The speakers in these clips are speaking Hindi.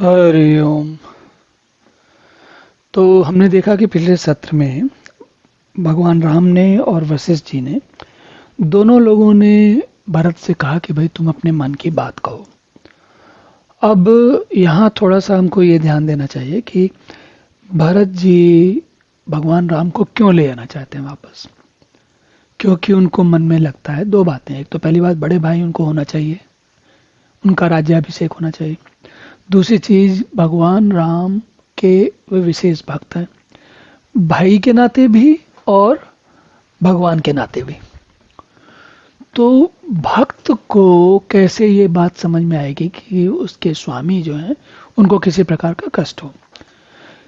हरिओम। तो हमने देखा कि पिछले सत्र में भगवान राम ने और वशिष्ठ जी ने दोनों लोगों ने भरत से कहा कि भाई तुम अपने मन की बात कहो। अब यहाँ थोड़ा सा हमको ये ध्यान देना चाहिए कि भरत जी भगवान राम को क्यों ले आना चाहते हैं वापस। क्योंकि उनको मन में लगता है दो बातें। एक तो पहली बात, बड़े भाई उनको होना चाहिए, उनका राज्याभिषेक होना चाहिए। दूसरी चीज, भगवान राम के वे विशेष भक्त हैं, भाई के नाते भी और भगवान के नाते भी। तो भक्त को कैसे ये बात समझ में आएगी कि उसके स्वामी जो हैं उनको किसी प्रकार का कष्ट हो।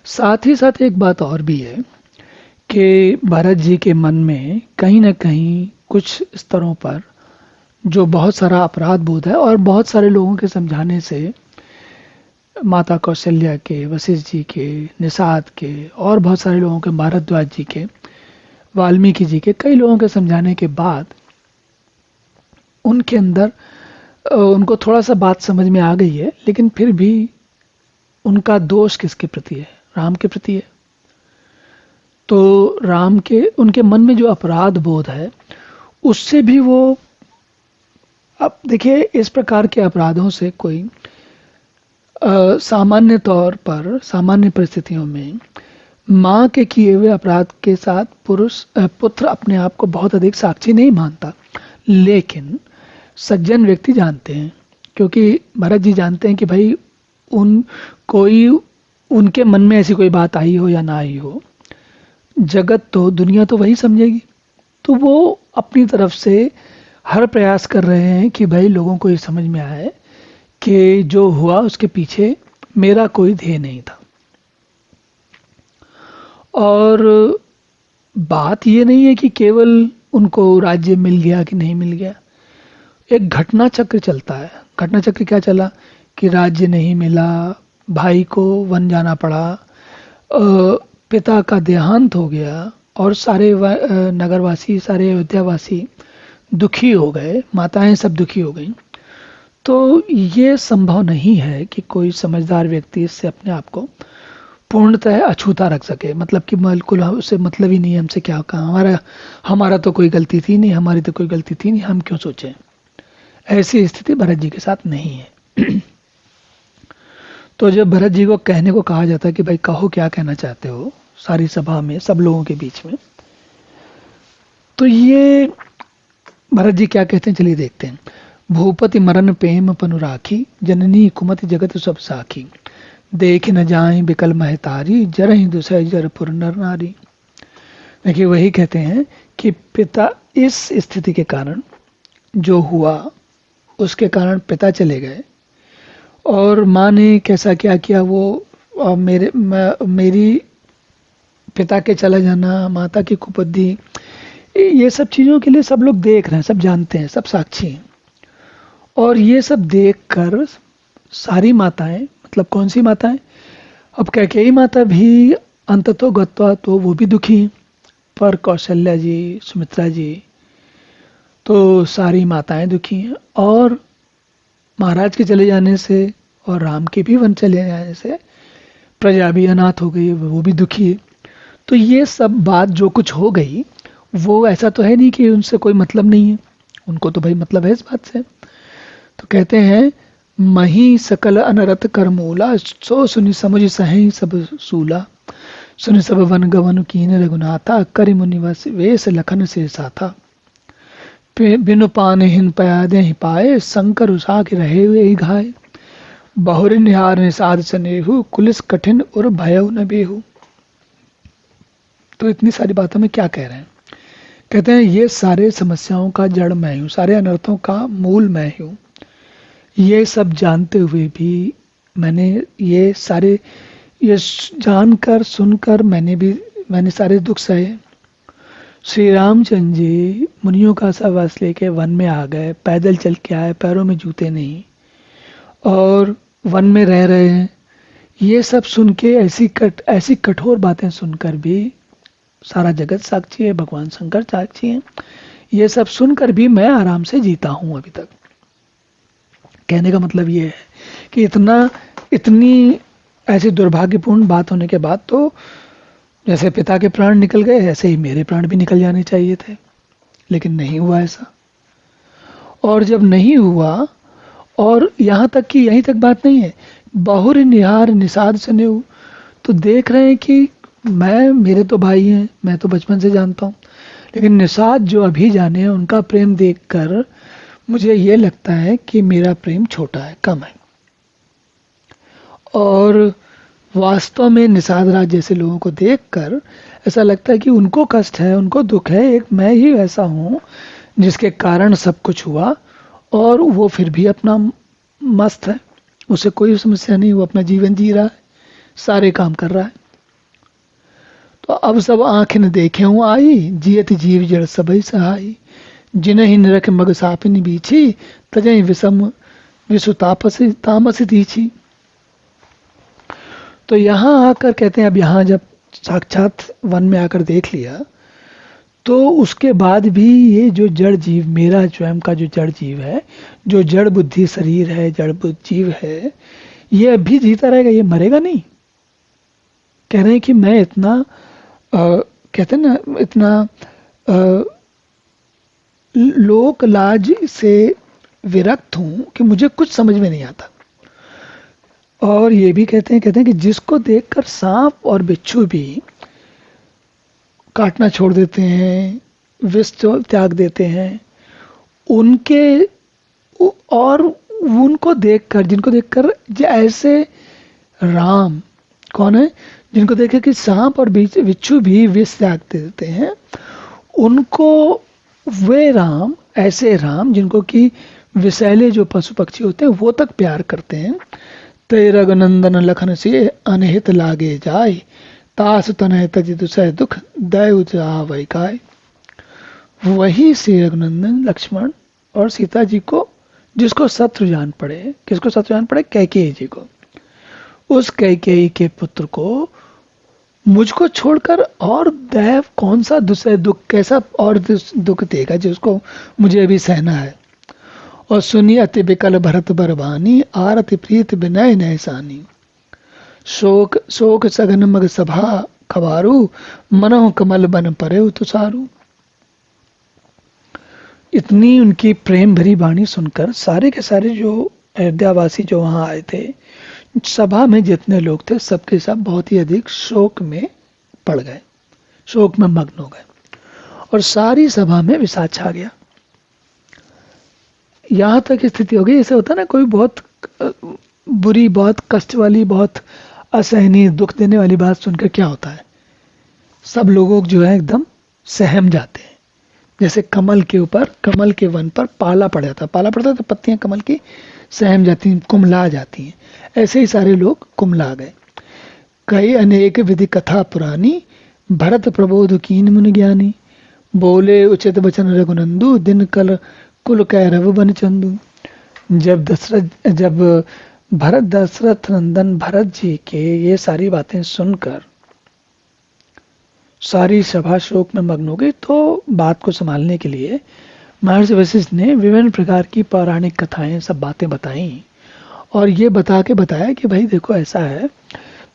साथ ही साथ एक बात और भी है कि भरत जी के मन में कहीं ना कहीं कुछ स्तरों पर जो बहुत सारा अपराध बोध है, और बहुत सारे लोगों के समझाने से, माता कौशल्या के, वशिष्ठ जी के, निषाद के और बहुत सारे लोगों के, भारद्वाज जी के, वाल्मीकि जी के, कई लोगों के समझाने के बाद उनके अंदर उनको थोड़ा सा बात समझ में आ गई है। लेकिन फिर भी उनका दोष किसके प्रति है? राम के प्रति है। तो राम के, उनके मन में जो अपराध बोध है उससे भी वो, अब देखिए इस प्रकार के अपराधों से कोई सामान्य तौर पर, सामान्य परिस्थितियों में माँ के किए हुए अपराध के साथ पुत्र अपने आप को बहुत अधिक साक्षी नहीं मानता। लेकिन सज्जन व्यक्ति जानते हैं, क्योंकि भरत जी जानते हैं कि भाई उनके मन में ऐसी कोई बात आई हो या ना आई हो, जगत तो, दुनिया तो वही समझेगी। तो वो अपनी तरफ से हर प्रयास कर रहे हैं कि भाई लोगों को ये समझ में आए कि जो हुआ उसके पीछे मेरा कोई ध्येय नहीं था। और बात ये नहीं है कि केवल उनको राज्य मिल गया कि नहीं मिल गया, एक घटना चक्र चलता है। घटना चक्र क्या चला कि राज्य नहीं मिला, भाई को वन जाना पड़ा, पिता का देहांत हो गया और सारे नगरवासी, सारे अयोध्यावासी दुखी हो गए, माताएं सब दुखी हो गई। तो ये संभव नहीं है कि कोई समझदार व्यक्ति इससे अपने आप को पूर्णतः अछूता रख सके। मतलब कि बिल्कुल उससे मतलब ही नहीं है हमसे क्या कहा, हमारा तो कोई गलती थी नहीं, हमारी तो कोई गलती थी नहीं, हम क्यों सोचें। ऐसी स्थिति भरत जी के साथ नहीं है। तो जब भरत जी को कहने को कहा जाता है कि भाई कहो क्या कहना चाहते हो, सारी सभा में, सब लोगों के बीच में, तो ये भरत जी क्या कहते हैं, चलिए देखते हैं। भूपति मरन प्रेम पनु राखी, जननी कुमति जगत सब साखी, देख न जाए बिकल महतारी, जरहि दुसह जरपुर नर नारी। देखिए वही कहते हैं कि पिता, इस स्थिति के कारण जो हुआ उसके कारण पिता चले गए, और माँ ने कैसा क्या किया, वो मेरी पिता के चला जाना, माता की कुपद्दी, ये सब चीज़ों के लिए सब लोग देख रहे हैं, सब जानते हैं, सब साक्षी हैं। और ये सब देखकर सारी माताएं, मतलब कौन सी माताएं, अब कैकेयी माता भी अंततो गत्वा तो वो भी दुखी हैं, पर कौशल्या जी, सुमित्रा जी, तो सारी माताएं दुखी हैं। और महाराज के चले जाने से और राम के भी वन चले जाने से प्रजा भी अनाथ हो गई, वो भी दुखी है। तो ये सब बात जो कुछ हो गई, वो ऐसा तो है नहीं कि उनसे कोई मतलब नहीं है, उनको तो भाई मतलब है इस बात से। तो कहते हैं, मही सकल अनरत करमूला, सो सुनि समझ सही सब सूला, सुनि सब वन गवन कीन रघुनाथा, करि मुनि वेश लखन से साथा, बिनु पान हिन पयादे ही पाए, शंकर उषा के रहे हुए घाय, बहुरि निहार निषाद सनेहु, कुलिस कठिन और भयउ न बेहु। तो इतनी सारी बातों में क्या कह रहे हैं? कहते हैं ये सारे समस्याओं का जड़ मैं हूँ, सारे अनर्थों का मूल मैं हूँ। ये सब जानते हुए भी मैंने ये जानकर सुनकर मैंने सारे दुख सहे। श्री रामचंद्र जी मुनियों का सहवास लेके वन में आ गए, पैदल चल के आए, पैरों में जूते नहीं, और वन में रह रहे हैं। ये सब सुन के, ऐसी कठोर बातें सुनकर भी सारा जगत साक्षी है, भगवान शंकर साक्षी हैं, ये सब सुनकर भी मैं आराम से जीता हूं अभी तक। कहने का मतलब ये है कि इतनी ऐसी दुर्भाग्यपूर्ण बात होने के बाद तो जैसे पिता के प्राण निकल गए ऐसे ही मेरे प्राण भी निकल जाने चाहिए थे, लेकिन नहीं हुआ ऐसा। और जब नहीं हुआ, और यहाँ तक कि यहीं तक बात नहीं है, बहुर निहार निषाद सनेऊ, तो देख रहे हैं कि मेरे तो भाई हैं, मैं तो बचपन से जानता हूँ, लेकिन निषाद जो अभी जाने हैं उनका प्रेम देखकर मुझे ये लगता है कि मेरा प्रेम छोटा है, कम है। और वास्तव में निषाद राज जैसे लोगों को देखकर ऐसा लगता है कि उनको कष्ट है, उनको दुख है, एक मैं ही ऐसा हूँ जिसके कारण सब कुछ हुआ, और वो फिर भी अपना मस्त है, उसे कोई समस्या नहीं, वो अपना जीवन जी रहा है, सारे काम कर रहा है। तो अब सब आंख न देखे हूँ आई, जियत जीव जड़ सबई सहाई, जिन्हें ही निरख मग सापिन बीछी, तजय विषम विषु तामस दीछी। तो यहाँ आकर कहते हैं, अब यहाँ जब साक्षात वन में आकर देख लिया, तो उसके बाद भी ये जो जड़ जीव, मेरा स्वयं का जो जड़ जीव है, जो जड़ बुद्धि शरीर है, जड़ बुद्धि जीव है, ये अभी जीता रहेगा, ये मरेगा नहीं। कह रहे हैं कि मैं इतना कहते हैं ना, इतना लोक लाज से विरक्त हूं कि मुझे कुछ समझ में नहीं आता। और ये भी कहते हैं कि जिसको देखकर सांप और बिच्छू भी काटना छोड़ देते हैं, विष त्याग देते हैं, उनके और उनको देखकर, जिनको देखकर ऐसे राम कौन है, जिनको देखे कि सांप और बिच्छू भी विष त्याग देते हैं, उनको वे राम, ऐसे राम जिनको कि विषैले जो पशु पक्षी होते हैं वो तक प्यार करते हैं। तय रघुनंदन लखन से अनहित लागे जाए, तास तनय तज दुसह दुख दय वैकाय। वही श्री रघुनंदन लक्ष्मण और सीता जी को, जिसको शत्रु जान पड़े, किसको शत्रु जान पड़े, कैकेयी जी को, उस कैकेयी के पुत्र को मुझको छोड़कर और दैव कौन सा दूसरे दुख, कैसा और दुख देगा जिसको मुझे अभी सहना है। और सुनिए अति विकल भरत बरबानी, आरति प्रीत विनय नैसानी, शोक शोक सघन मग सभा खबारू, मनोह कमल बन परे तुषारू। इतनी उनकी प्रेम भरी वाणी सुनकर सारे के सारे जो अयोध्यावासी जो वहां आए थे, सभा में जितने लोग थे सबके सब बहुत ही अधिक शोक में पड़ गए, शोक में मग्न हो गए, और सारी सभा में विषाद छा गया। यहां तक स्थिति हो गई, ऐसे होता ना, कोई बहुत बुरी, बहुत कष्ट वाली, बहुत असहनीय, दुख देने वाली बात सुनकर क्या होता है, सब लोगों जो है एकदम सहम जाते हैं। जैसे कमल के ऊपर, कमल के वन पर पाला पड़ जाता, पाला पड़ता है तो पत्तियां कमल की सहम जाती हैं, कुमला जाती हैं, ऐसे ही सारे लोग कुमला गए। कई अनेक विधि कथा पुरानी, भरत प्रबोध कीन मुनि ज्ञानी, बोले उचित वचन रघुनंदु, दिन कल कुल कैरव बन चंदू। जब दशरथ नंदन भरत जी के ये सारी बातें सुनकर सारी सभा शोक में मग्न हो गई, तो बात को संभालने के लिए महर्षि वशिष्ठ ने विभिन्न प्रकार की पौराणिक कथाएं, सब बातें बताई, और ये बताया कि भाई देखो ऐसा है,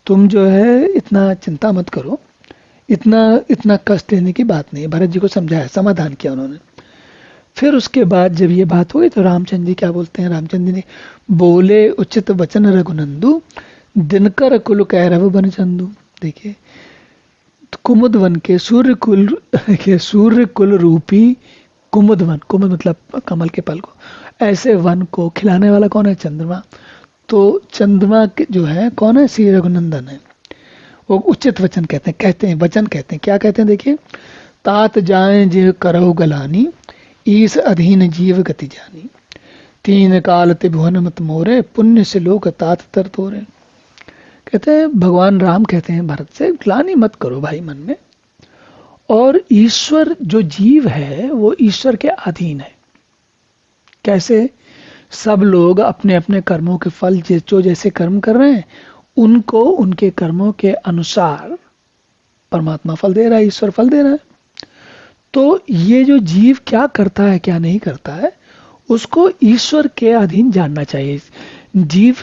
तुम जो है इतना चिंता मत करो, इतना कष्ट लेने की बात नहीं है। भरत जी को समझाया, समाधान किया उन्होंने। फिर उसके बाद जब ये बात हुई तो रामचंद्र जी क्या बोलते हैं, रामचंद्र जी ने बोले उचित वचन रघुनंदु, दिनकर कुल कैरव बन चंदू। देखिए, कुमुद वन के सूर्य कुल रूपी कुमुद वन, कुमुद मतलब कमल के पल को, ऐसे वन को खिलाने वाला कौन है, चंद्रमा। तो चंद्रमा के जो है कौन है, श्री रघुनंदन है। वो उचित वचन कहते हैं वचन कहते हैं, क्या कहते हैं देखिए, तात जाए जे करहु गलानी, ईस अधीन जीव गति जानी, तीन काल त्रिभुवन मत मोरे, पुण्य से लोक तात तर तोरे। कहते हैं भगवान राम कहते हैं भरत से, ग्लानि मत करो भाई मन में, और ईश्वर जो जीव है वो ईश्वर के अधीन है। कैसे, सब लोग अपने अपने कर्मों के फल, जो जैसे कर्म कर रहे हैं उनको उनके कर्मों के अनुसार परमात्मा फल दे रहा है, ईश्वर फल दे रहा है। तो ये जो जीव क्या करता है क्या नहीं करता है, उसको ईश्वर के अधीन जानना चाहिए। जीव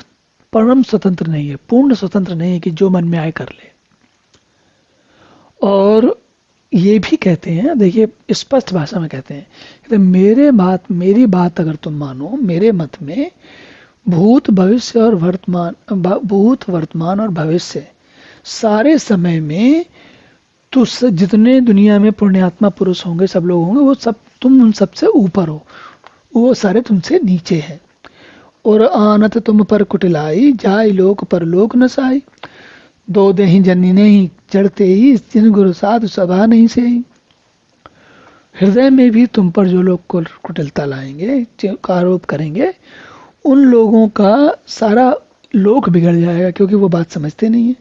परम स्वतंत्र नहीं है, पूर्ण स्वतंत्र नहीं है कि जो मन में आए कर ले। और ये भी कहते हैं, देखिए स्पष्ट भाषा में कहते हैं, मेरी बात अगर तुम मानो, मेरे मत में भूत वर्तमान और भविष्य सारे समय में तो जितने दुनिया में पुण्यात्मा पुरुष होंगे, सब लोग होंगे, वो सब तुम उन सबसे ऊपर हो, वो सारे तुमसे नीचे हैं। और आनत तुम पर कुटिलाई, जाय लोक पर लोक नसाई, दो देही जनी नहीं चढ़ते ही, जिन गुरु साधु सभा नहीं से। हृदय में भी तुम पर जो लोग कुटिलता लाएंगे, आरोप करेंगे, उन लोगों का सारा लोक बिगड़ जाएगा, क्योंकि वो बात समझते नहीं है।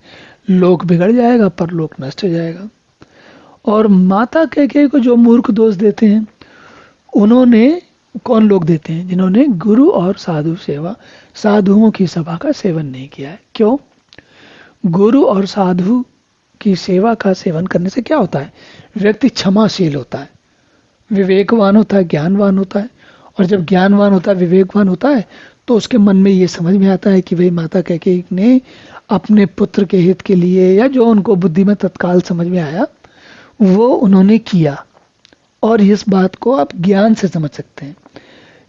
लोक बिगड़ जाएगा पर लोक नष्ट हो जाएगा। और माता कह को जो मूर्ख दोष देते हैं, उन्होंने कौन लोग देते हैं? जिन्होंने गुरु और साधुओं की सभा का सेवन नहीं किया है। क्यों? गुरु और साधु की सेवा का सेवन करने से क्या होता है? व्यक्ति क्षमाशील होता है, विवेकवान होता है, ज्ञानवान होता है। और जब ज्ञानवान होता है, विवेकवान होता है, तो उसके मन में ये समझ में आता है कि भाई माता कैकेयी ने अपने पुत्र के हित के लिए, या जो उनको बुद्धि में तत्काल समझ में आया, वो उन्होंने किया। और इस बात को आप ज्ञान से समझ सकते हैं,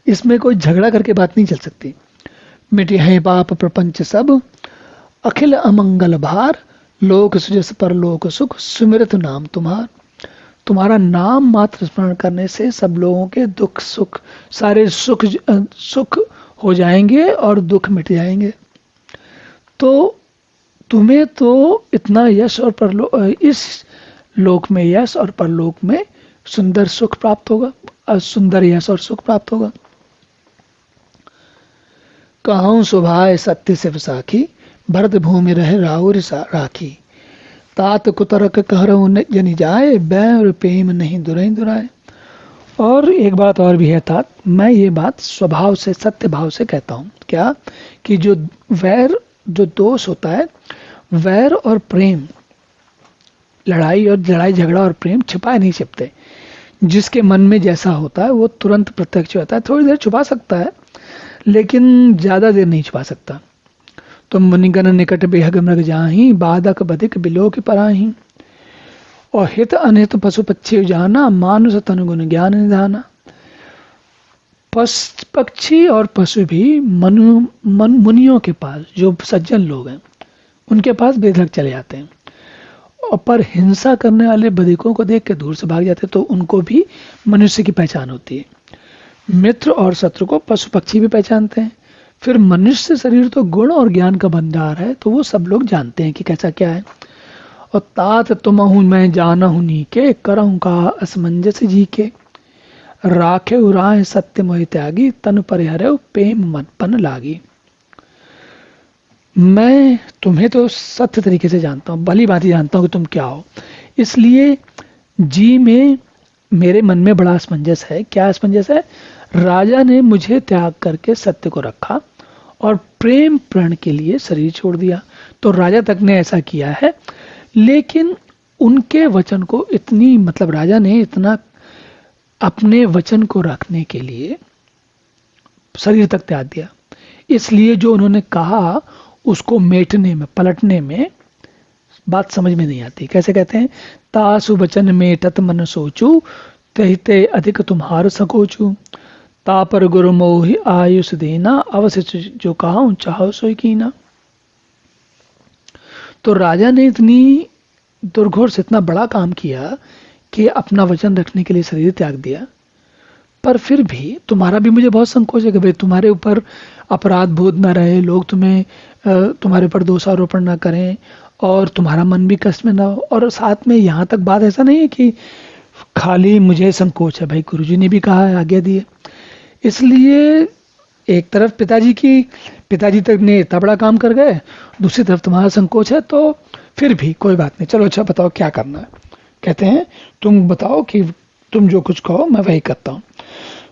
इसमें कोई झगड़ा करके बात नहीं चल सकती। मिटे हैं पाप प्रपंच सब, अखिल अमंगल भार, लोक सुजस पर लोक सुख, सुमिरत नाम तुम्हार। तुम्हारा नाम मात्र स्मरण करने से सब लोगों के दुख सुख, सारे सुख हो जाएंगे और दुख मिट जाएंगे। तो तुम्हें तो इतना यश और इस लोक में यश और परलोक में सुंदर सुख प्राप्त होगा, सुंदर यश और सुख प्राप्त होगा। कहूं सुभाए सत्य से विसाखी, भरत भूमि रहे राहुर राखी। तात कुतरक कहरऊ जनि जाए, बैर प्रेम नहीं दुरई दुराए। और एक बात और भी है तात, मैं ये बात स्वभाव से, सत्य भाव से कहता हूँ। क्या? कि जो जो दोष होता है, वैर और प्रेम, लड़ाई झगड़ा और प्रेम छिपाए नहीं छिपते। जिसके मन में जैसा होता है वो तुरंत प्रत्यक्ष होता है। थोड़ी देर छुपा सकता है, लेकिन ज्यादा देर नहीं छुपा सकता। तुम मुनिगण निकट बेहग मृग जाही, बाधक बधिक बिलो के पराही। और हित अनहित पशु पक्षी जाना, मानुष तनुगुण ज्ञान निधाना। पक्षी और पशु भी मुनियों के पास, जो सज्जन लोग हैं, उनके पास बेधड़क चले जाते हैं। और पर हिंसा करने वाले बधिकों को देख के दूर से भाग जाते हैं, तो उनको भी मनुष्य की पहचान होती है। मित्र और शत्रु को पशु पक्षी भी पहचानते हैं। फिर मनुष्य शरीर तो गुण और ज्ञान का भंडार है, तो वो सब लोग जानते हैं कि कैसा क्या है। और तात तुमहु मैं जानहु नीके, करहु का असमंजस जी के। राखे उराए सत्य मोहि त्यागी, तन परिहरे प्रेम मन पन लागी। मैं तुम्हें तो सत्य तरीके से जानता हूँ, भली भांति जानता हूँ कि तुम क्या हो। इसलिए जी में मेरे मन में बड़ा असमंजस है। क्या असमंजस है? राजा ने मुझे त्याग करके सत्य को रखा और प्रेम प्रण के लिए शरीर छोड़ दिया। तो राजा तक ने ऐसा किया है, लेकिन उनके वचन को इतनी, मतलब राजा ने इतना अपने वचन को रखने के लिए शरीर तक त्याग दिया। इसलिए जो उन्होंने कहा उसको मेटने में, पलटने में बात समझ में नहीं आती। कैसे कहते हैं? तासु वचन मेटत मन सोचू, तहिते अधिक तुम्हार सकोचू। तापर गुरु मोहि आयुष देना, अवश्य जो कहा चाहो सोई कीना। तो राजा ने इतनी दुर्घोर से इतना बड़ा काम किया कि अपना वचन रखने के लिए शरीर त्याग दिया। पर फिर भी तुम्हारा भी मुझे बहुत संकोच है कि भाई तुम्हारे ऊपर अपराध बोध न रहे, लोग तुम्हारे ऊपर दोषारोपण ना करें और तुम्हारा मन भी कष्ट में ना हो। और साथ में यहाँ तक बात ऐसा नहीं है कि खाली मुझे संकोच है, भाई गुरुजी ने भी कहा है, आज्ञा दी है। इसलिए एक तरफ पिताजी तक ने इतना बड़ा काम कर गए, दूसरी तरफ तुम्हारा संकोच है, तो फिर भी कोई बात नहीं, चलो अच्छा बताओ क्या करना है। कहते हैं तुम बताओ कि तुम जो कुछ कहो मैं वही करता हूँ।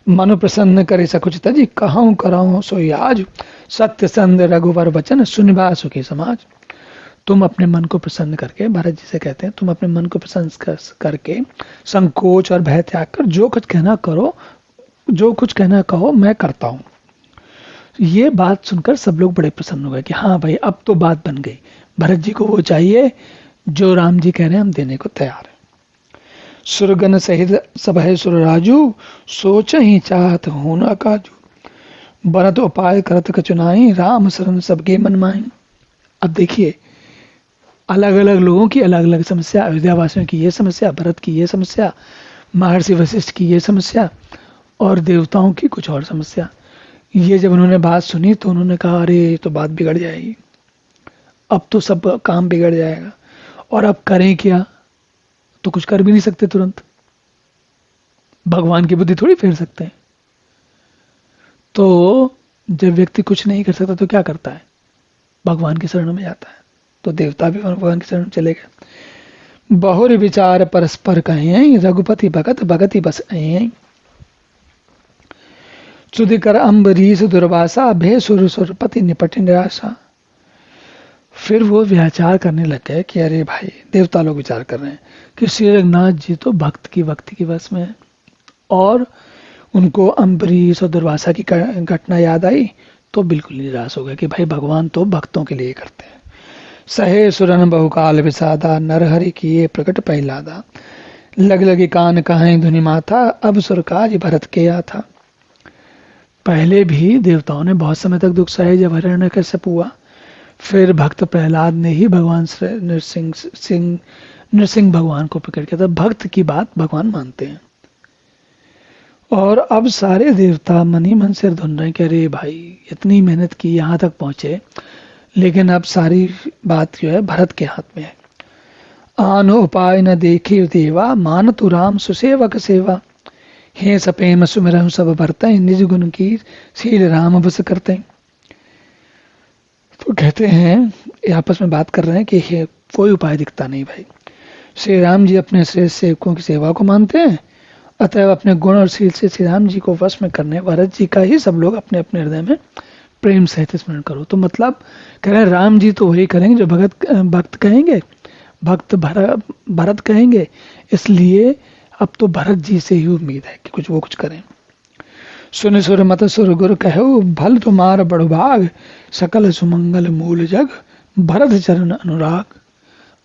मनु प्रसन्न करे सकुच तजी, कहूँ कराऊँ सोई आज, सत्य संद रघुवर वचन सुनिबा सुखी समाज। तुम अपने मन को प्रसन्न करके, भारत जी से कहते हैं, तुम अपने मन को प्रसन्न करके संकोच और भय त्याग कर जो कुछ कहना करो, जो कुछ कहना कहो मैं करता हूँ। ये बात सुनकर सब लोग बड़े प्रसन्न हो गए कि हाँ भाई अब तो बात बन गई, भरत जी को वो चाहिए जो राम जी कह रहे हैं, हम देने को तैयार हैं। सुरगन सहित सब है सुर राजू, सोच ही चाहत होना काजू, भरत उपाय करत कचुनाई, राम शरण सबके मन माही। अब देखिए अलग अलग लोगों की अलग अलग समस्या, अयोध्या वासियों की ये समस्या, भरत की ये समस्या, महर्षि वशिष्ठ की ये समस्या, और देवताओं की कुछ और समस्या। ये जब उन्होंने बात सुनी तो उन्होंने कहा अरे तो बात बिगड़ जाएगी, अब तो सब काम बिगड़ जाएगा, और अब करें क्या, तो कुछ कर भी नहीं सकते तुरंत, भगवान की बुद्धि थोड़ी फेर सकते हैं। तो जब व्यक्ति कुछ नहीं कर सकता तो क्या करता है, भगवान की शरण में जाता है। तो देवता भी भगवान की शरण में चले गए। बहुर विचार परस्पर कहें, रघुपति भगत भगति बस आई, सुधिकर अम्बरीश दुर्वासा, भे सुर सुरपति निपट निराशा। फिर वो विचार करने लग गए कि अरे भाई, देवता लोग विचार कर रहे हैं कि श्री रघुनाथ जी तो भक्त की भक्ति की वश में है, और उनको अम्बरीश और दुर्वासा की घटना याद आई तो बिल्कुल निराश हो गए कि भाई भगवान तो भक्तों के लिए करते हैं। सहे सुरन बहुकाल विषादा, नरहरि किए प्रकट पहलादा, लग लगी कान कहें धुनि माथा, अब सुर काज भरत के था। पहले भी देवताओं ने बहुत समय तक दुख सहे जब हिरण्यकश्यप हुआ, फिर भक्त प्रहलाद ने ही भगवान नृसिंह भगवान को पकड़ के, तब भक्त की बात भगवान मानते हैं। और अब सारे देवता मन ही मन सिर धुन रहे हैं कि अरे भाई इतनी मेहनत की, यहाँ तक पहुंचे, लेकिन अब सारी बात जो है भरत के हाथ में है। आनो उपाय न देखे देवा, मान तु राम सुसेवक सेवा, हे सपेम सुमिरहु सब भरते, निज गुण की शील राम बस करते। तो कहते हैं आपस में बात कर रहे हैं कि कोई उपाय दिखता नहीं भाई, श्री राम जी अपने श्रेष्ठ सेवकों की सेवा को मानते हैं, अतएव अपने गुण और शील से श्री राम जी को वश में करने भरत जी का ही सब लोग अपने अपने हृदय में प्रेम सहित स्मरण करो। तो मतलब कह रहे हैं राम जी तो वही करेंगे जो भक्त कहेंगे, भक्त भरत कहेंगे, इसलिए अब तो भरत जी से ही उम्मीद है कि कुछ वो कुछ करें। सुन सुर मत सुर गुर कहो, भल तुम्हार बड़ भाग, सकल सुमंगल मूल जग, भरत चरण अनुराग।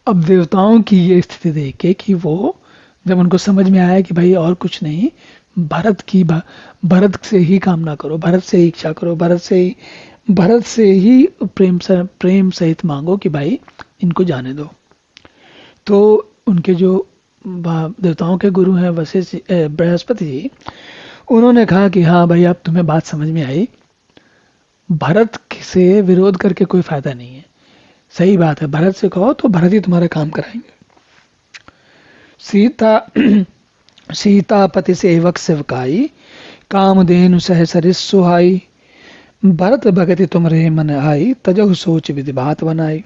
अब देवताओं की ये स्थिति देख के कि वो जब उनको समझ में आया कि भाई और कुछ नहीं, भरत से ही कामना करो, भरत से ही इच्छा करो, भरत से ही प्रेम सहित मांगो कि भाई इनको जाने दो। तो उनके जो देवताओं के गुरु हैं वशिष्ठ बृहस्पति जी, उन्होंने कहा कि हाँ भाई अब तुम्हें बात समझ में आई, भरत से विरोध करके कोई फायदा नहीं है, सही बात है, भरत से कहो तो भरत ही तुम्हारा काम कराएंगे। सीतापति सेवक सेवकाई, कामधेनु सह सरिस सुहाई, भरत भगति तुमरे मन आई, तजहु सोच विधि बात बनाई।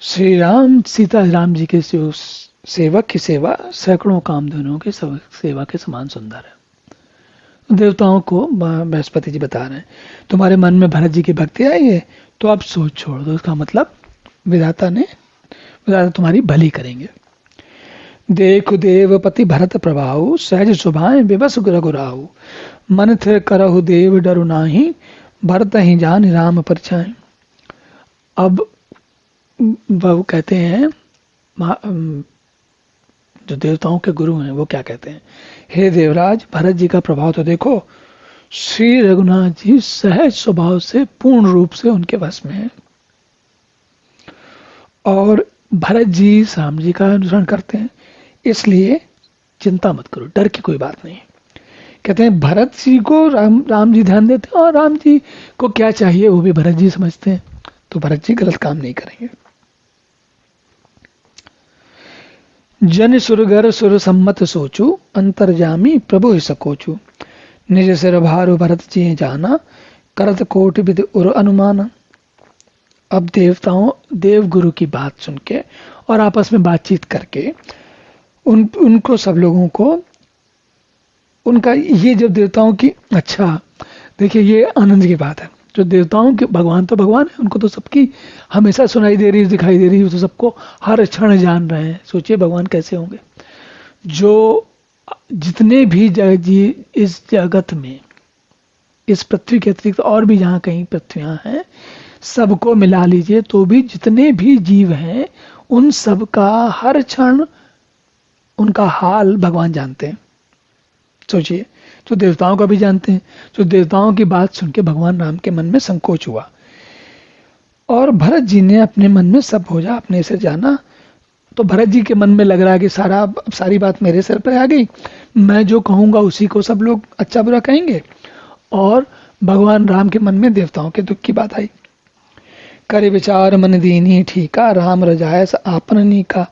श्री राम सीता राम जी के सेवक की सेवा सैकड़ों कामधेनुओं की सेवा के समान सुंदर है। देवताओं को बृहस्पति जी बता रहे हैं तुम्हारे मन में भरत जी की भक्ति आई है तो अब सोच छोड़ दो, इसका मतलब विधाता तुम्हारी भली करेंगे। देखु देवपति भरत प्रभाऊ, सहज सुभाएं विवश रघुराऊ, मन थे करहु देव डरु नाही, भरत ही जान राम परछाएं। अब वो कहते हैं, जो देवताओं के गुरु हैं वो क्या कहते हैं, हे देवराज भरत जी का प्रभाव तो देखो, श्री रघुनाथ जी सहज स्वभाव से पूर्ण रूप से उनके वश में है, और भरत जी राम जी का अनुसरण करते हैं, इसलिए चिंता मत करो, डर की कोई बात नहीं। कहते हैं भरत जी को राम जी ध्यान देते हैं, और राम जी को क्या चाहिए वो भी भरत जी समझते हैं, तो भरत जी गलत काम नहीं करेंगे। जन सुरगर सुर सम्मत सोचू, अंतर्जामी प्रभु सकोचू, निज सिर भारु भरत जी जाना, करत कोटि विधि उर अनुमाना। अब देव गुरु की बात सुन के और आपस में बातचीत करके उनको सब लोगों को उनका ये जब देवताओं की, अच्छा देखिए ये आनंद की बात है, जो देवताओं के भगवान तो भगवान है, उनको तो सबकी हमेशा सुनाई दे रही है, दिखाई दे रही है, तो सबको हर क्षण जान रहे हैं। सोचिए भगवान कैसे होंगे, जो जितने भी इस जगत में इस पृथ्वी के अतिरिक्त और भी जहाँ कहीं पृथ्वियाँ हैं, सबको मिला लीजिए तो भी जितने भी जीव हैं उन सब का हर क्षण उनका हाल भगवान जानते हैं। सोचिए, तो देवताओं का भी जानते हैं। तो देवताओं की बात सुन के भगवान राम के मन में संकोच हुआ और भरत जी ने अपने मन में सब हो जा अपने से जाना। तो भरत जी के मन में लग रहा है कि सारी बात मेरे सिर पर आ गई, मैं जो कहूंगा उसी को सब लोग अच्छा बुरा कहेंगे। और भगवान राम के मन में देवताओं के दुख की बात आई। करे विचार मन दीनी ठीका, राम रजायस आपन नीका,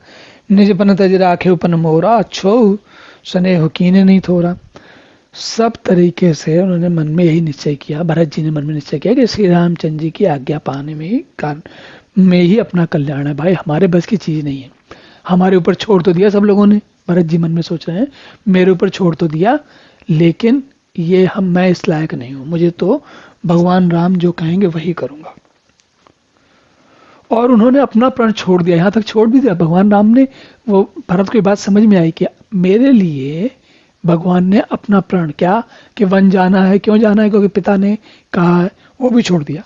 निज पन तज राखे उपन मोरा, अच्छो स्नेह कीने नहीं थोरा। सब तरीके से उन्होंने मन में यही निश्चय किया, भरत जी ने मन में निश्चय किया कि श्री रामचंद्र जी की आज्ञा पाने में ही अपना कल्याण है। भाई हमारे बस की चीज नहीं है, हमारे ऊपर छोड़ तो दिया सब लोगों ने। भरत जी मन में सोच रहे हैं मेरे ऊपर छोड़ तो दिया, लेकिन मैं इस लायक नहीं हूं, मुझे तो भगवान राम जो कहेंगे वही करूंगा। और उन्होंने अपना प्राण छोड़ दिया, यहां तक छोड़ भी दिया। भगवान राम ने, वो भरत को ये बात समझ में आई कि मेरे लिए भगवान ने अपना प्राण, क्या कि वन जाना है, क्यों जाना है, क्योंकि पिता ने कहा है, वो भी छोड़ दिया।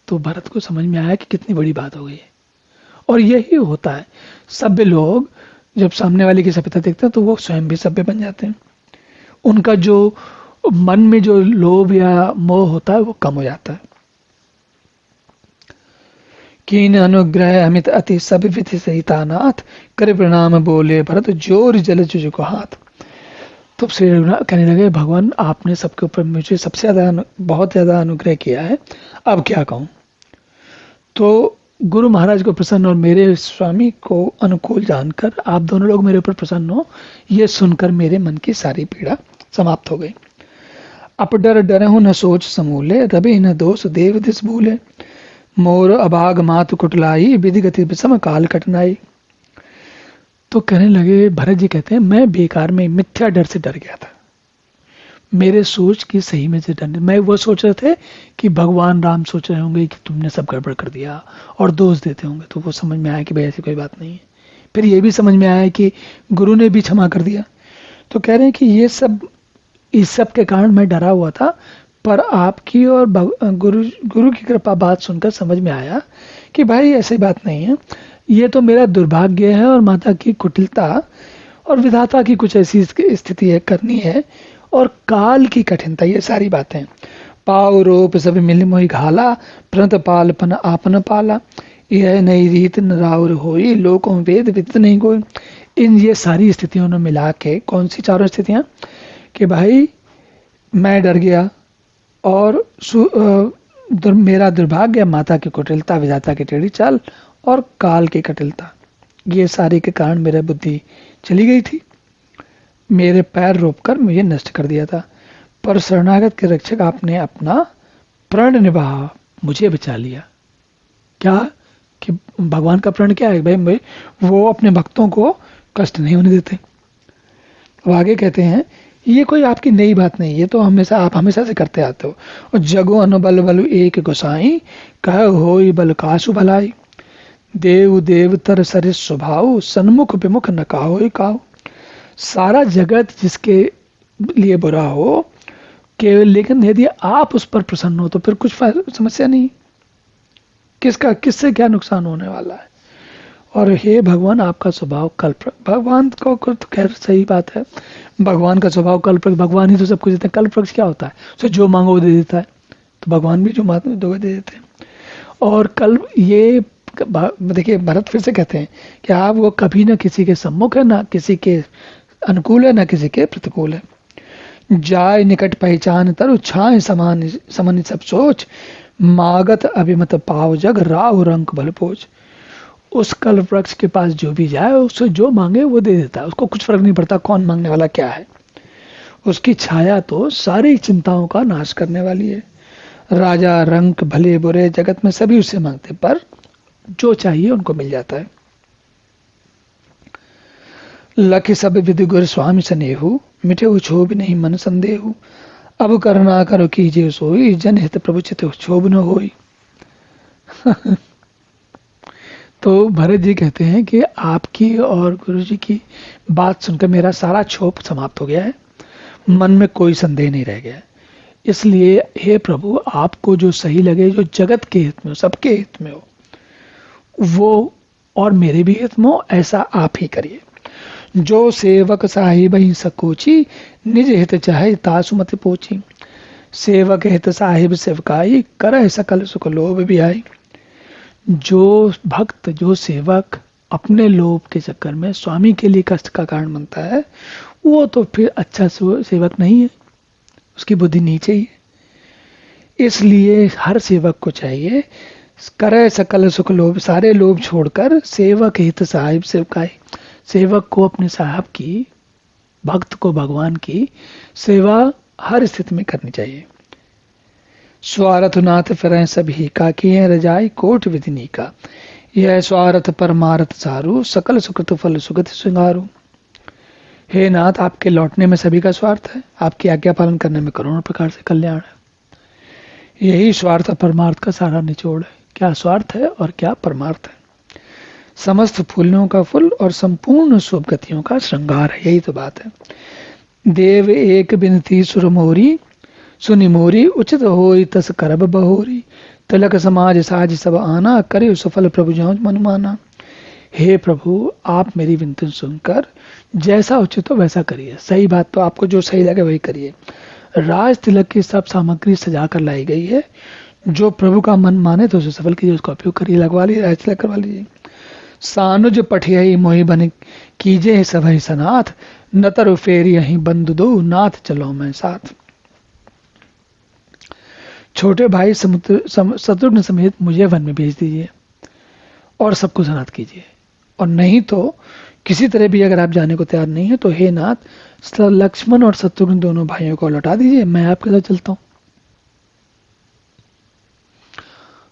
तो भरत को समझ में आया कि कितनी बड़ी बात हो गई है। और यही होता है, सभ्य लोग जब सामने वाले की सभ्यता देखते हैं तो वो स्वयं भी सभ्य बन जाते हैं। उनका जो मन में जो लोभ या मोह होता है वो कम हो जाता है। कीन अनुग्रह अमित अति सब विधि सहितानाथ, करे प्रणाम बोले भरत जोर जल जुझ को हाथ। तो श्री रघुनाथ कहने लगे भगवान आपने सबके ऊपर मुझे सबसे ज्यादा, बहुत ज्यादा अनुग्रह किया है, अब क्या कहूं। तो गुरु महाराज को प्रसन्न और मेरे स्वामी को अनुकूल जानकर आप दोनों लोग मेरे ऊपर प्रसन्न हो, ये सुनकर मेरे मन की सारी पीड़ा समाप्त हो गई। अप डर डरहु न सोच समूले, रवि न दोष देव दिस भूले, मोर अभाग मात कुटलाई, विधि गति विषम काल कटनाई। तो कहने लगे, भरत जी कहते हैं मैं बेकार में मिथ्या डर से डर गया था, मेरे सोच की सही में से डर, मैं वो सोच रहे थे कि भगवान राम सोच रहे होंगे कि तुमने सब गड़बड़ कर दिया और दोष देते होंगे। तो वो समझ में आया कि भाई ऐसी कोई बात नहीं है। फिर ये भी समझ में आया कि गुरु ने भी क्षमा कर दिया। तो कह रहे हैं कि ये सब, इस सब के कारण मैं डरा हुआ था, पर आपकी और गुरु की कृपा बात सुनकर समझ में आया कि भाई ऐसी बात नहीं है, ये तो मेरा दुर्भाग्य है और माता की कुटिलता और विधाता की कुछ ऐसी स्थिति है, करनी है, और काल की कठिनता, ये सारी बातें। पाव रूप सब मिल मोहि घाला, प्रंत पालपन आपन पाला, यह नई रीत न राउर होई, लोकों वेद विदित नहीं कोई। इन ये सारी स्थितियों ने मिला के, कौन सी चारों स्थितियां, कि भाई मैं डर गया और मेरा दुर्भाग्य, माता की कुटिलता, विधाता की टेढ़ी चाल और काल की कटिलता, ये सारी के कारण मेरा बुद्धि चली गई थी, मेरे पैर रोककर मुझे नष्ट कर दिया था। पर शरणागत के रक्षक आपने अपना प्रण निभाया, मुझे बचा लिया। क्या कि भगवान का प्रण क्या है भाई, वो अपने भक्तों को कष्ट नहीं होने देते। अब आगे कहते हैं, ये कोई आपकी नई बात नहीं, ये तो आप हमेशा से करते आते हो। और जगो अनुबल बलु एक गोसाई, कह होई बल कासु भलाई, देव देवतर सरिस स्वभाव, सन्मुख विमुख न काहो काहो। सारा जगत जिसके लिए बुरा हो केवल, लेकिन यदि आप उस पर प्रसन्न हो तो फिर कुछ समस्या नहीं, किससे क्या नुकसान होने वाला है। और हे भगवान, आपका स्वभाव कल्पक, भगवान को तो खैर सही बात है, भगवान का स्वभाव कल्पक, भगवान ही तो सब कुछ देते हैं। कल्पक क्या होता है, तो जो मांगो वो दे देता है, तो भगवान भी जो मांगो दो दे देते हैं। और कल ये देखिए, भरत फिर से कहते हैं कि आप वो कभी ना किसी के सम्मुख है, ना किसी के अनुकूल है, ना किसी के प्रतिकूल है। जाय निकट पहचान तरु, छाए समान समन सब सोच, मागत अभिमत पाव जग, राहु रंक बल पोच। उस कल्प वृक्ष के पास जो भी जाए, उससे जो मांगे वो दे देता है, उसको कुछ फर्क नहीं पड़ता कौन मांगने वाला क्या है। उसकी छाया तो सारी चिंताओं का नाश करने वाली है। राजा रंक भले बुरे जगत में सभी उससे मांगते, पर जो चाहिए उनको मिल जाता है। लखि सब विधि गुर स्वामी सनेहु, मिटे क्षोभ नहीं मन संदेहु, अब करना करो कीजिए सोई, जनहित प्रभु चित क्षोभ न होई। तो भरत जी कहते हैं कि आपकी और गुरु जी की बात सुनकर मेरा सारा क्षोभ समाप्त हो गया है। मन में कोई संदेह नहीं रह गया। इसलिए हे प्रभु, आपको जो सही लगे, जो जगत के हित में हो, सबके हित में हो, वो और मेरे भी हित में हो, ऐसा आप ही करिए। जो सेवक साहिब ही सकोची, निज हित चाहे तासु मत पोची। सेवक हित साहिब सेवकाई, करह सकल सुख लोभ भी आई। जो भक्त, जो सेवक अपने लोभ के चक्कर में स्वामी के लिए कष्ट का कारण बनता है, वो तो फिर अच्छा सेवक नहीं है, उसकी बुद्धि नीचे ही है। इसलिए हर सेवक को चाहिए, करे सकल सुख लोभ, सारे लोभ छोड़कर सेवक हित साहिब सेवकाई, सेवक को अपने साहब की, भक्त को भगवान की सेवा हर स्थिति में करनी चाहिए। स्वार्थ नाथ फिरें सभी का, किए रजाई कोट विधिनी का। यह स्वार्थ परमार्थ सारू, सकल सुकृत फल सुगत सिंगारू। हे नाथ, आपके लौटने में सभी का स्वार्थ है, आपकी आज्ञा पालन करने में करोड़ों प्रकार से कल्याण है। यही स्वार्थ परमार्थ का सारा निचोड़ है। क्या स्वार्थ है और क्या परमार्थ है। समस्त फूलों का फूल और संपूर्ण शुभ गतियों का श्रृंगार है, यही तो बात है। देव एक बिनती सुर मोरी, सुनि मोरी उचित होई तस करब बहोरी। तिलक समाज साज सब आना, करे सफल प्रभु जाऊं मन माना। हे प्रभु, आप मेरी विनती सुनकर जैसा उचित हो वैसा करिए। सही बात तो आपको जो सही लगे वही करिए। राज तिलक की सब सामग्री सजा कर लाई गई है, जो प्रभु का मन माने तो उसे सफल कीजिए, उसका उपयोग करिए, लगवा लीजिए, राज तिलक करवा लीजिए। सानुज पठियहि मोहि बन कीजे सभई सनाथ, नतर फेर यही बंधु दो, नाथ चलो मैं साथ। छोटे भाई शत्रुघ्न समेत मुझे वन में भेज दीजिए और सबको सनाथ कीजिए, और नहीं तो किसी तरह भी अगर आप जाने को तैयार नहीं है तो हे नाथ, लक्ष्मण और शत्रुघ्न दोनों भाइयों को लौटा दीजिए, मैं आपके साथ चलता हूं।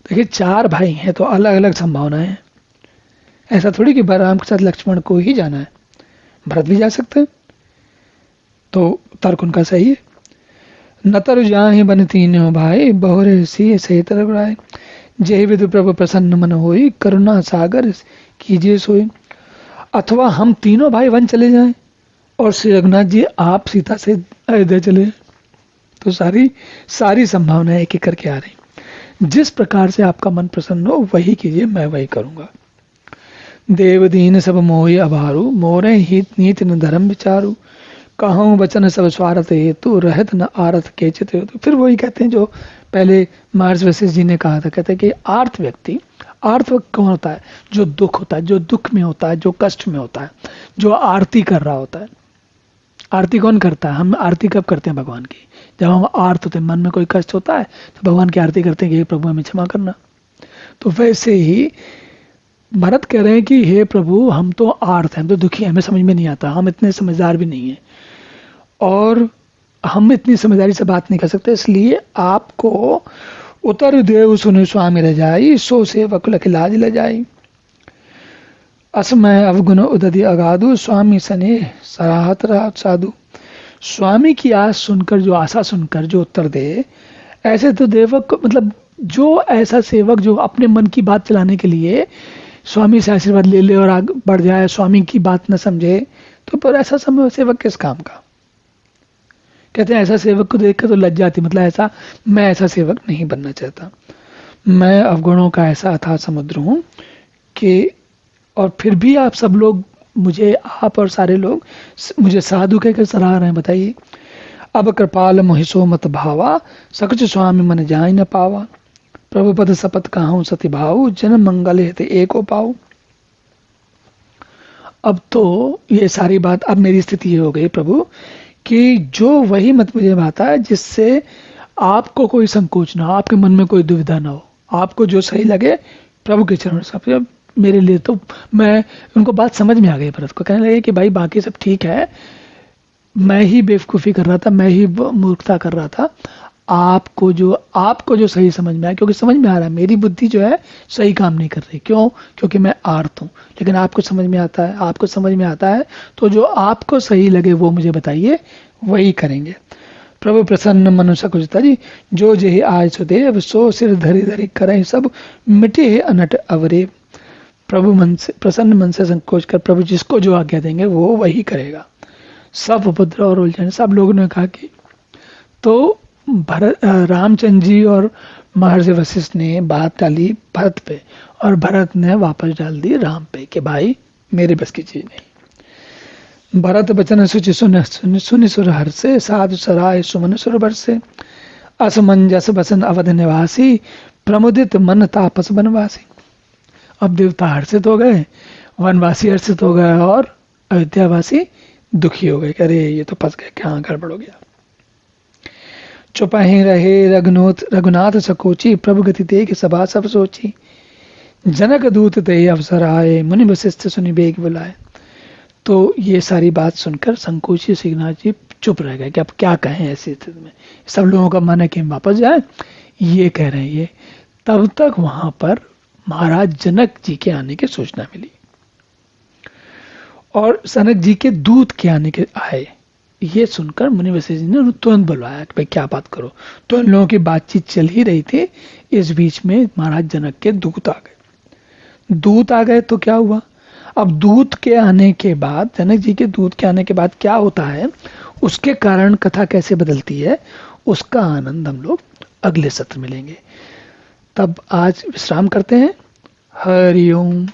देखिए, 4 भाई हैं तो अलग अलग संभावनाएं हैं। ऐसा थोड़ी कि बलराम के साथ लक्ष्मण को ही जाना है, भरत भी जा सकते हैं, तो तर्क उनका सही है। नतर जाहि बन तीनों भाई, बहुरे सी सहित रघुराय। जय विदु प्रभु प्रसन्न मन होई, करुणा सागर कीजिए सोई। अथवा हम तीनों भाई वन चले जाएं और श्री रघुनाथ जी आप सीता से अयोध्या चले जाएं, तो सारी संभावनाएं एक एक करके आ रही। जिस प्रकार से आपका मन प्रसन्न हो वही कीजिए, मैं वही करूंगा। देव दीन सब मोहि अभारू, मोरे हित नीति न धर्म विचारू। कहूँ वचन सब स्वार्थ हेतु, रहत न आरत केचित हेतु। फिर वही कहते हैं जो पहले महर्षि वशिष्ठ जी ने कहा था, कहते हैं कि आर्थ व्यक्ति, आर्थ कौन होता है, जो दुख होता है, जो दुख में होता है, जो कष्ट में होता है, जो आरती कर रहा होता है। आरती कौन करता है? हम आरती कब करते हैं? भगवान की। जब हम आर्त होते हैं, मन में कोई कष्ट होता है तो भगवान की आरती करते हैं कि हे प्रभु हमें क्षमा करना। तो वैसे ही भरत कह रहे हैं कि हे प्रभु हम तो आर्त हैं, हम तो दुखी हैं, हमें समझ में नहीं आता, हम इतने समझदार भी नहीं हैं और हम इतनी समझदारी से बात नहीं कर सकते, इसलिए आपको उतर देव सुनि स्वामी रजाई, सो सेवक लख लाज ल जाई। असमय अवगुण उदधि अगाधु, स्वामी सने सराहत राहत साधु। स्वामी की आस सुनकर, जो आशा सुनकर जो उत्तर दे, ऐसे तो देवक मतलब जो ऐसा सेवक जो अपने मन की बात चलाने के लिए स्वामी से आशीर्वाद ले ले और आगे बढ़ जाए, स्वामी की बात न समझे, तो पर ऐसा समय सेवक किस काम का। कहते हैं ऐसा सेवक को देखकर तो लज्जा आती, मतलब ऐसा मैं ऐसा सेवक नहीं बनना चाहता। मैं अवगुणों का ऐसा अथाह समुद्र हूं कि, और फिर भी आप सब लोग मुझे, आप और सारे लोग मुझे साधु कहकर सराह रहे हैं। बताइए, अब कृपाल मोहिसो मत भावा, सकच स्वामी मन जाय न पावा। प्रभु पद सपत कहूं सति भाऊ, जन मंगल हेते एको पाऊ। अब तो ये सारी बात, अब मेरी स्थिति ये हो गई प्रभु कि जो वही मत मुझे भाता है जिससे आपको कोई संकोच ना हो, आपके मन में कोई दुविधा ना हो, आपको जो सही लगे प्रभु के चरण से। मेरे लिए तो मैं, उनको बात समझ में आ गई। भरत को कहने लगे कि भाई बाकी सब ठीक है, मैं ही बेवकूफ़ी कर रहा था, मैं ही मूर्खता कर रहा था, आपको जो सही समझ में आया, क्योंकि समझ में आ रहा है मेरी बुद्धि जो है सही काम नहीं कर रही। क्यों? क्योंकि मैं आर्त हूँ, लेकिन आपको समझ में आता है, आपको समझ में आता है, तो जो आपको सही लगे वो मुझे बताइए, वही करेंगे। प्रभु प्रसन्न मनुष्य कुछ तरी, जो जेहि आय सुदेव, सो सिर धरि धरि करें सब, मिटे अनट अवरे। प्रभु मन से, प्रसन्न मन से संकोच कर प्रभु जिसको जो आज्ञा देंगे वो वही करेगा। सब उपद्रव और उलझन। सब लोगों ने कहा कि तो रामचंद्र जी और महर्षि वशिष्ठ ने बात डाली भरत पे, और भरत ने वापस डाल दी राम पे कि भाई मेरे बस की चीज नहीं। भरत बचन सुचि सुनि सुर हर्षे, साधु सराय सुमन सुर बरसे, असमंजस बसन अवध निवासी, प्रमुदित मन तापस वनवासी। अब देवता हर्षित हो गए, वनवासी हर्षित हो गए, और अयोध्यावासी दुखी हो गए, अरे ये तो फंस गए, क्या गड़बड़ हो गया। चुपहि रहे रघुनाथ सकोची, प्रभु गति देख सभा सब सोची, जनक दूत ते अवसर आए, मुनि वशिष्ठ सुनि बेग बुलाए। तो ये सारी बात सुनकर संकोची सिंहनाथ जी चुप रह गए कि अब क्या कहें ऐसी स्थिति में। सब लोगों का मन है कि हम वापस जाए, ये कह रहे हैं ये। तब तक वहां पर महाराज जनक जी के आने की सूचना मिली, और जनक जी के दूत के आने के आए। ये सुनकर मुनि वशिष्ठ जी ने तुरंत बुलवाया कि भाई क्या बात करो। तो इन लोगों की बातचीत चल ही रही थी, इस बीच में महाराज जनक के दूत आ गए। दूत आ गए तो क्या हुआ, अब दूत के आने के बाद, जनक जी के दूत के आने के बाद क्या होता है, उसके कारण कथा कैसे बदलती है, उसका आनंद हम लोग अगले सत्र में लेंगे। तब आज विश्राम करते हैं। हरि ओम।